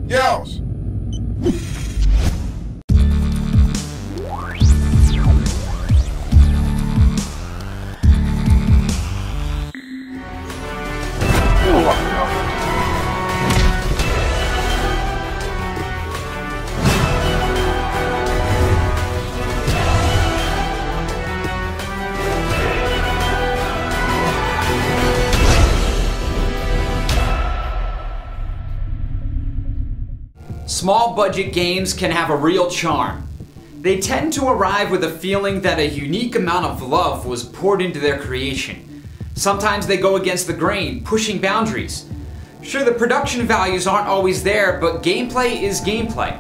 Yeousch! Small budget games can have a real charm. They tend to arrive with a feeling that a unique amount of love was poured into their creation. Sometimes they go against the grain, pushing boundaries. Sure, the production values aren't always there, but gameplay is gameplay.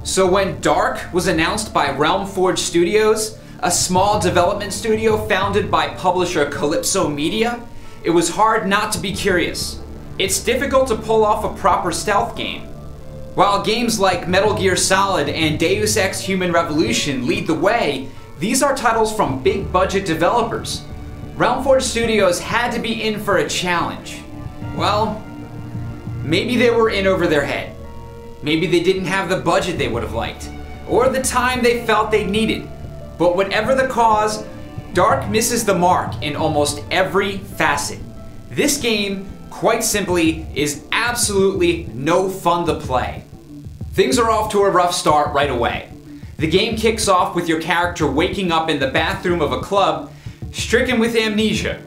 So when Dark was announced by Realmforge Studios, a small development studio founded by publisher Kalypso Media, it was hard not to be curious. It's difficult to pull off a proper stealth game. While games like Metal Gear Solid and Deus Ex Human Revolution lead the way, these are titles from big budget developers. Realmforge Studios had to be in for a challenge. Well, maybe they were in over their head. Maybe they didn't have the budget they would have liked, or the time they felt they needed. But whatever the cause, Dark misses the mark in almost every facet. This game, quite simply, is absolutely no fun to play. Things are off to a rough start right away. The game kicks off with your character waking up in the bathroom of a club, stricken with amnesia.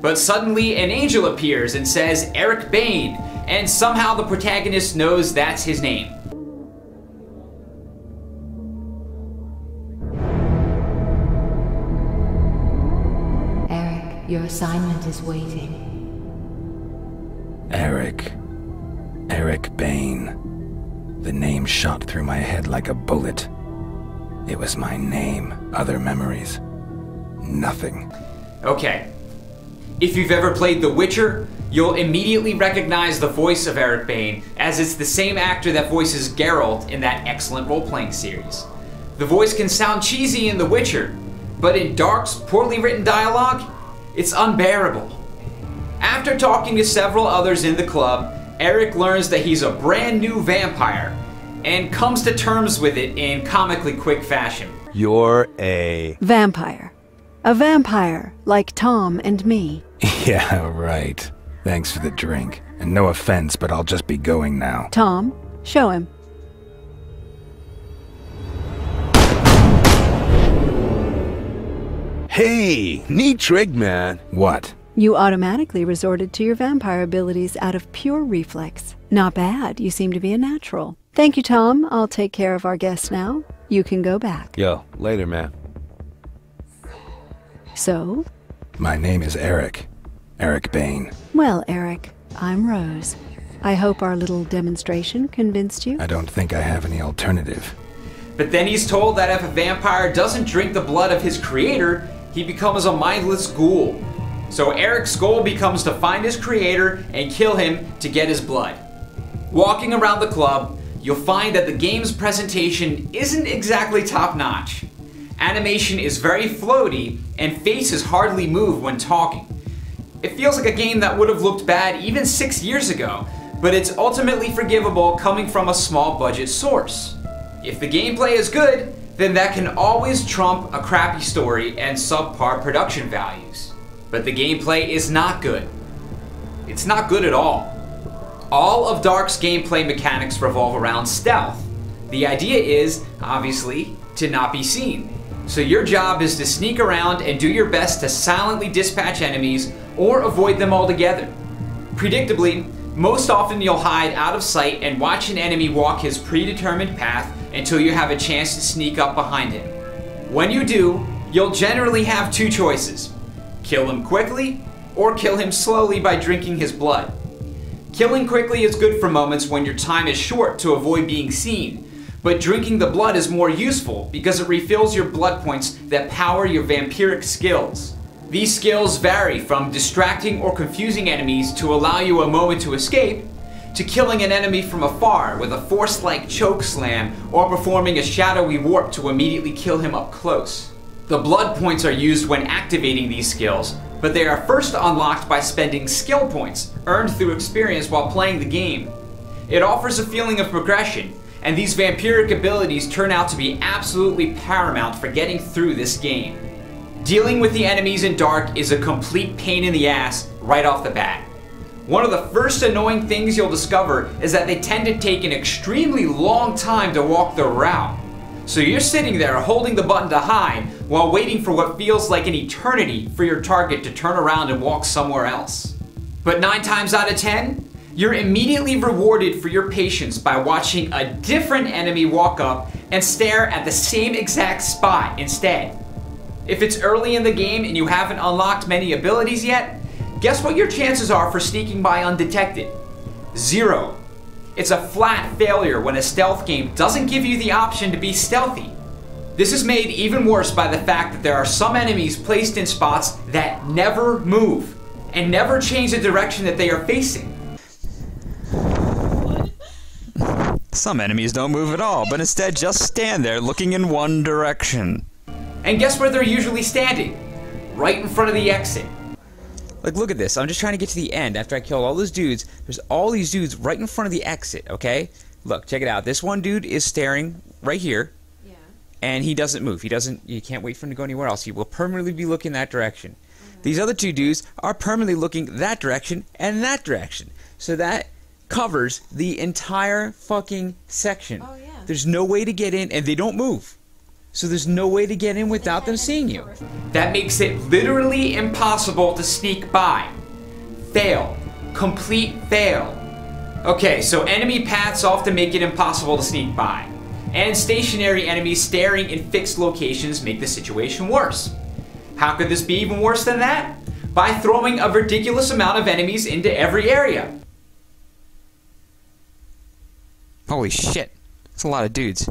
But suddenly an angel appears and says Eric Bane, and somehow the protagonist knows that's his name. Eric, your assignment is waiting. Eric Bane. The name shot through my head like a bullet. It was my name. Other memories. Nothing. Okay. If you've ever played The Witcher, you'll immediately recognize the voice of Eric Bane, as it's the same actor that voices Geralt in that excellent role-playing series. The voice can sound cheesy in The Witcher, but in Dark's poorly written dialogue, it's unbearable. After talking to several others in the club, Eric learns that he's a brand new vampire, and comes to terms with it in comically quick fashion. You're a... vampire. A vampire, like Tom and me. Yeah, right. Thanks for the drink. And no offense, but I'll just be going now. Tom, show him. Hey, neat trick, man. What? You automatically resorted to your vampire abilities out of pure reflex. Not bad, you seem to be a natural. Thank you, Tom. I'll take care of our guest now. You can go back. Yo, later, man. So? My name is Eric. Eric Bane. Well, Eric, I'm Rose. I hope our little demonstration convinced you. I don't think I have any alternative. But then he's told that if a vampire doesn't drink the blood of his creator, he becomes a mindless ghoul. So Eric's goal becomes to find his creator and kill him to get his blood. Walking around the club, you'll find that the game's presentation isn't exactly top-notch. Animation is very floaty, and faces hardly move when talking. It feels like a game that would have looked bad even 6 years ago, but it's ultimately forgivable coming from a small budget source. If the gameplay is good, then that can always trump a crappy story and subpar production values. But the gameplay is not good. It's not good at all. All of Dark's gameplay mechanics revolve around stealth. The idea is, obviously, to not be seen. So your job is to sneak around and do your best to silently dispatch enemies or avoid them altogether. Predictably, most often you'll hide out of sight and watch an enemy walk his predetermined path until you have a chance to sneak up behind him. When you do, you'll generally have two choices. Kill him quickly, or kill him slowly by drinking his blood. Killing quickly is good for moments when your time is short to avoid being seen, but drinking the blood is more useful because it refills your blood points that power your vampiric skills. These skills vary from distracting or confusing enemies to allow you a moment to escape, to killing an enemy from afar with a force-like choke slam or performing a shadowy warp to immediately kill him up close. The blood points are used when activating these skills, but they are first unlocked by spending skill points, earned through experience while playing the game. It offers a feeling of progression, and these vampiric abilities turn out to be absolutely paramount for getting through this game. Dealing with the enemies in Dark is a complete pain in the ass right off the bat. One of the first annoying things you'll discover is that they tend to take an extremely long time to walk their route. So you're sitting there holding the button to hide while waiting for what feels like an eternity for your target to turn around and walk somewhere else. But 9 times out of 10, you're immediately rewarded for your patience by watching a different enemy walk up and stare at the same exact spot instead. If it's early in the game and you haven't unlocked many abilities yet, guess what your chances are for sneaking by undetected? 0. It's a flat failure when a stealth game doesn't give you the option to be stealthy. This is made even worse by the fact that there are some enemies placed in spots that never move and never change the direction that they are facing. Some enemies don't move at all, but instead just stand there looking in one direction. And guess where they're usually standing? Right in front of the exit. Like, look at this. I'm just trying to get to the end after I killed all those dudes. There's all these dudes right in front of the exit, okay? Look, check it out. This one dude is staring right here. Yeah. And he doesn't move. You can't wait for him to go anywhere else. He will permanently be looking that direction. These other 2 dudes are permanently looking that direction and that direction. So that covers the entire fucking section. Oh, yeah. There's no way to get in, and they don't move. So there's no way to get in without them seeing you. That makes it literally impossible to sneak by. Fail. Complete fail. Okay, so enemy paths often make it impossible to sneak by. And stationary enemies staring in fixed locations make the situation worse. How could this be even worse than that? By throwing a ridiculous amount of enemies into every area. Holy shit. That's a lot of dudes.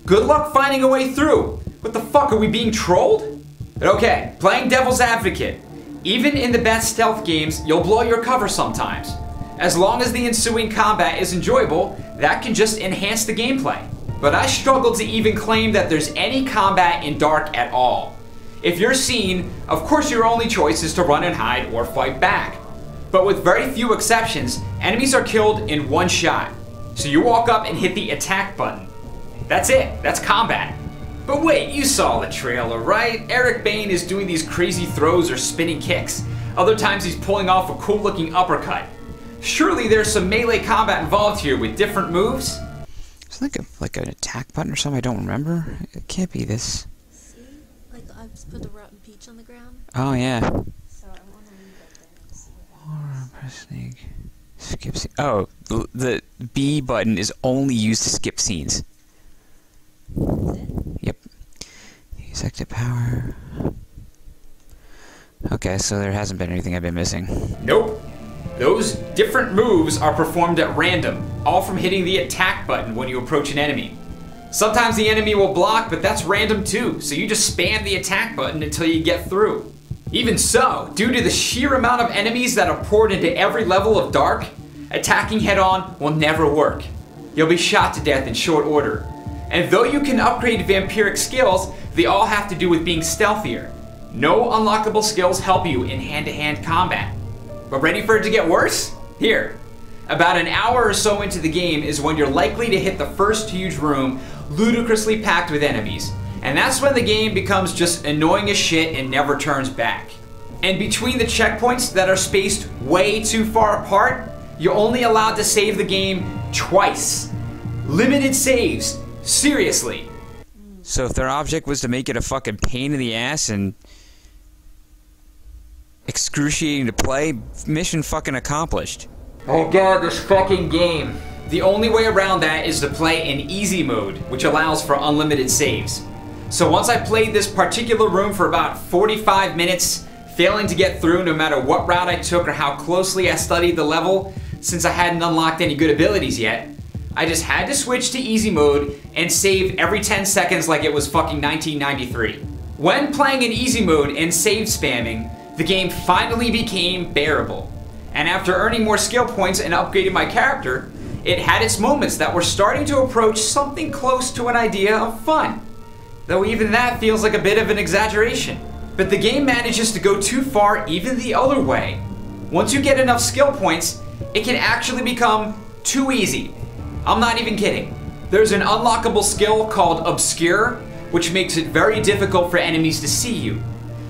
Good luck finding a way through. What the fuck, are we being trolled? Okay, playing devil's advocate. Even in the best stealth games, you'll blow your cover sometimes. As long as the ensuing combat is enjoyable, that can just enhance the gameplay. But I struggle to even claim that there's any combat in Dark at all. If you're seen, of course your only choice is to run and hide or fight back. But with very few exceptions, enemies are killed in one shot. So you walk up and hit the attack button. That's it, that's combat. But wait, you saw the trailer, right? Eric Bane is doing these crazy throws or spinning kicks. Other times he's pulling off a cool looking uppercut. Surely there's some melee combat involved here with different moves? It's like an attack button or something I don't remember. It can't be this. See? Like I just put the rotten peach on the ground. Oh yeah. So I want to leave it there and see what press sneak. Skip scene. Oh, the B button is only used to skip scenes. Yep. Use active power. Okay, so there hasn't been anything I've been missing. Nope. Those different moves are performed at random, all from hitting the attack button when you approach an enemy. Sometimes the enemy will block, but that's random too, so you just spam the attack button until you get through. Even so, due to the sheer amount of enemies that are poured into every level of Dark, attacking head-on will never work. You'll be shot to death in short order. And though you can upgrade vampiric skills, they all have to do with being stealthier. No unlockable skills help you in hand-to-hand combat. But ready for it to get worse? Here. About an hour or so into the game is when you're likely to hit the first huge room, ludicrously packed with enemies. And that's when the game becomes just annoying as shit and never turns back. And between the checkpoints that are spaced way too far apart, you're only allowed to save the game twice. Limited saves. Seriously. So if their object was to make it a fucking pain in the ass and excruciating to play, mission fucking accomplished. Oh god, this fucking game. The only way around that is to play in easy mode, which allows for unlimited saves. So once I played this particular room for about 45 minutes, failing to get through no matter what route I took or how closely I studied the level, since I hadn't unlocked any good abilities yet, I just had to switch to easy mode and save every 10 seconds like it was fucking 1993. When playing in easy mode and save spamming, the game finally became bearable. And after earning more skill points and upgrading my character, it had its moments that were starting to approach something close to an idea of fun. Though even that feels like a bit of an exaggeration. But the game manages to go too far even the other way. Once you get enough skill points, it can actually become too easy. I'm not even kidding. There's an unlockable skill called Obscure, which makes it very difficult for enemies to see you.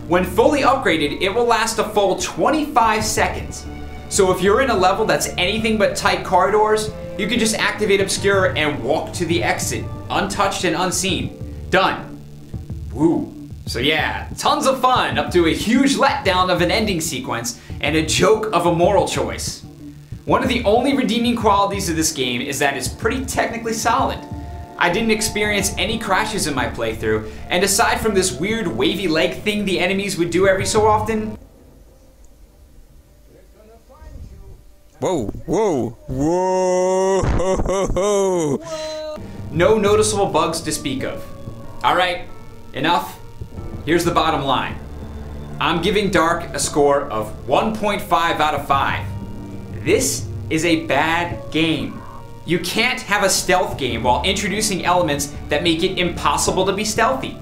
When fully upgraded, it will last a full 25 seconds. So if you're in a level that's anything but tight corridors, you can just activate Obscure and walk to the exit, untouched and unseen. Done. Woo. So yeah, tons of fun, up to a huge letdown of an ending sequence and a joke of a moral choice. One of the only redeeming qualities of this game is that it's pretty technically solid. I didn't experience any crashes in my playthrough, and aside from this weird wavy leg thing the enemies would do every so often... Whoa, whoa, whoa, no noticeable bugs to speak of. Alright, enough. Here's the bottom line. I'm giving Dark a score of 1.5 out of 5. This is a bad game. You can't have a stealth game while introducing elements that make it impossible to be stealthy.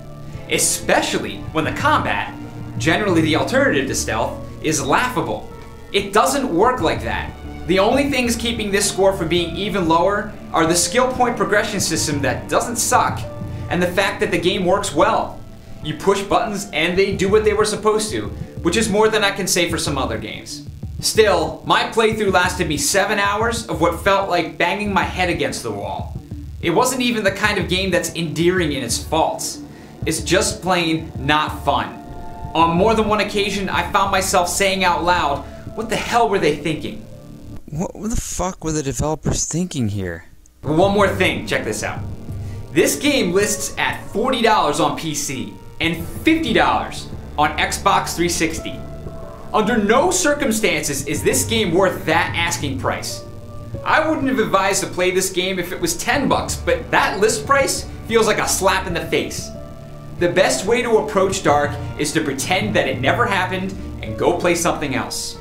Especially when the combat, generally the alternative to stealth, is laughable. It doesn't work like that. The only things keeping this score from being even lower are the skill point progression system that doesn't suck, and the fact that the game works well. You push buttons and they do what they were supposed to, which is more than I can say for some other games. Still, my playthrough lasted me 7 hours of what felt like banging my head against the wall. It wasn't even the kind of game that's endearing in its faults. It's just plain not fun. On more than one occasion, I found myself saying out loud, what the hell were they thinking? What the fuck were the developers thinking here? One more thing, check this out. This game lists at $40 on PC and $50 on Xbox 360. Under no circumstances is this game worth that asking price. I wouldn't have advised to play this game if it was 10 bucks, but that list price feels like a slap in the face. The best way to approach Dark is to pretend that it never happened and go play something else.